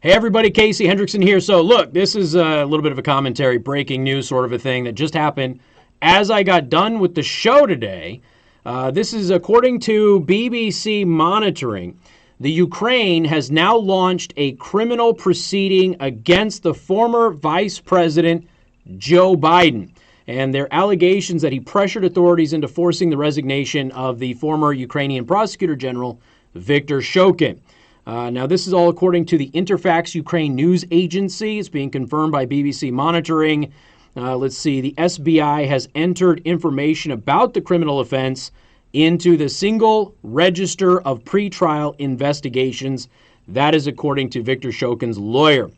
Hey everybody, Casey Hendrickson here. So look, this is a little bit of a commentary, breaking news sort of a thing that just happened as I got done with the show today. This is according to BBC monitoring. The Ukraine has now launched a criminal proceeding against the former Vice President Joe Biden. And their allegations that he pressured authorities into forcing the resignation of the former Ukrainian prosecutor general, Viktor Shokin. Now, this is all according to the Interfax Ukraine news agency. It's being confirmed by BBC monitoring. Let's see. The SBI has entered information about the criminal offense into the single register of pretrial investigations. That is according to Viktor Shokin's lawyer.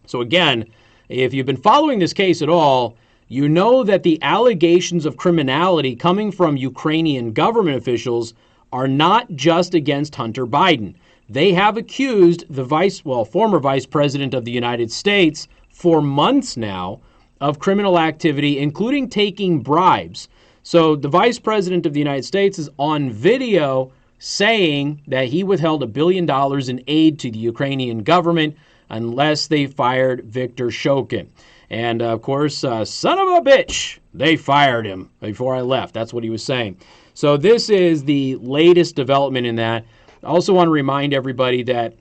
So again, if you've been following this case at all, you know that the allegations of criminality coming from Ukrainian government officials are not just against Hunter Biden. They have accused the former vice president of the United States for months now of criminal activity, including taking bribes. So the vice president of the United States is on video saying that he withheld $1 billion in aid to the Ukrainian government unless they fired Viktor Shokin. And of course, son of a bitch, they fired him before I left. That's what he was saying. So this is the latest development in that. I also want to remind everybody that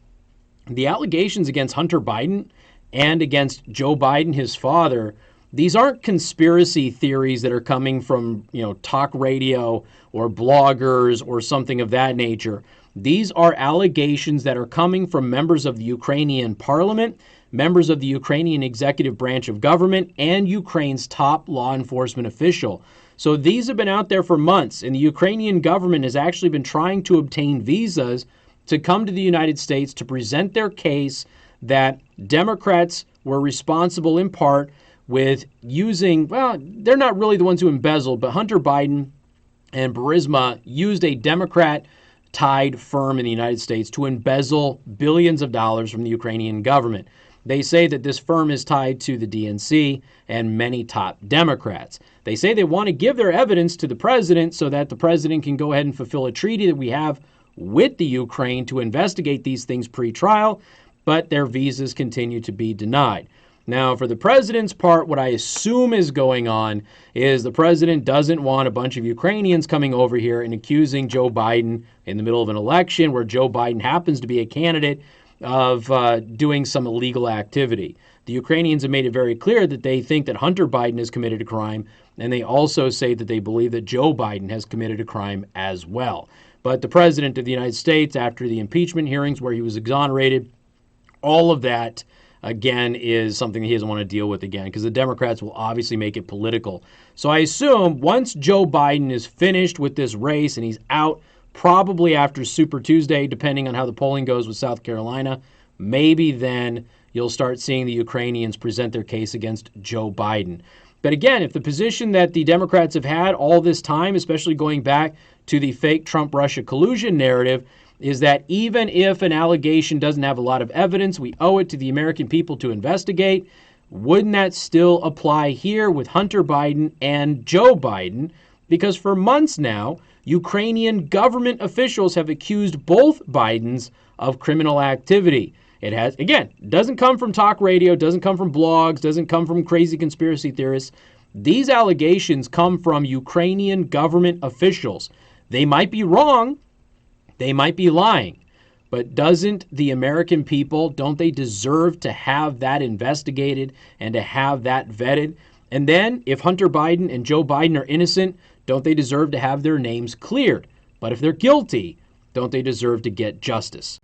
the allegations against Hunter Biden and against Joe Biden, his father, these aren't conspiracy theories that are coming from, talk radio or bloggers or something of that nature. These are allegations that are coming from members of the Ukrainian parliament, members of the Ukrainian executive branch of government, and Ukraine's top law enforcement official. So these have been out there for months, and the Ukrainian government has actually been trying to obtain visas to come to the United States to present their case that Democrats were responsible in part with using, they're not really the ones who embezzled, but Hunter Biden and Burisma used a Democrat-tied firm in the United States to embezzle billions of dollars from the Ukrainian government. They say that this firm is tied to the DNC and many top Democrats. They say they want to give their evidence to the president so that the president can go ahead and fulfill a treaty that we have with the Ukraine to investigate these things pre-trial, but their visas continue to be denied. Now, for the president's part, what I assume is going on is the president doesn't want a bunch of Ukrainians coming over here and accusing Joe Biden in the middle of an election where Joe Biden happens to be a candidate of doing some illegal activity. The Ukrainians have made it very clear that they think that Hunter Biden has committed a crime, and they also say that they believe that Joe Biden has committed a crime as well. But the president of the United States, after the impeachment hearings where he was exonerated, all of that, again, is something that he doesn't want to deal with again, because the Democrats will obviously make it political. So I assume once Joe Biden is finished with this race and he's out, probably after Super Tuesday, depending on how the polling goes with South Carolina, maybe then you'll start seeing the Ukrainians present their case against Joe Biden. But again, if the position that the Democrats have had all this time, especially going back to the fake Trump-Russia collusion narrative, is that even if an allegation doesn't have a lot of evidence, we owe it to the American people to investigate, wouldn't that still apply here with Hunter Biden and Joe Biden? Because for months now, Ukrainian government officials have accused both Bidens of criminal activity. It has, again, doesn't come from talk radio, doesn't come from blogs, doesn't come from crazy conspiracy theorists. These allegations come from Ukrainian government officials. They might be wrong, they might be lying, but doesn't the American people, don't they deserve to have that investigated and to have that vetted? And then if Hunter Biden and Joe Biden are innocent, don't they deserve to have their names cleared? But if they're guilty, don't they deserve to get justice?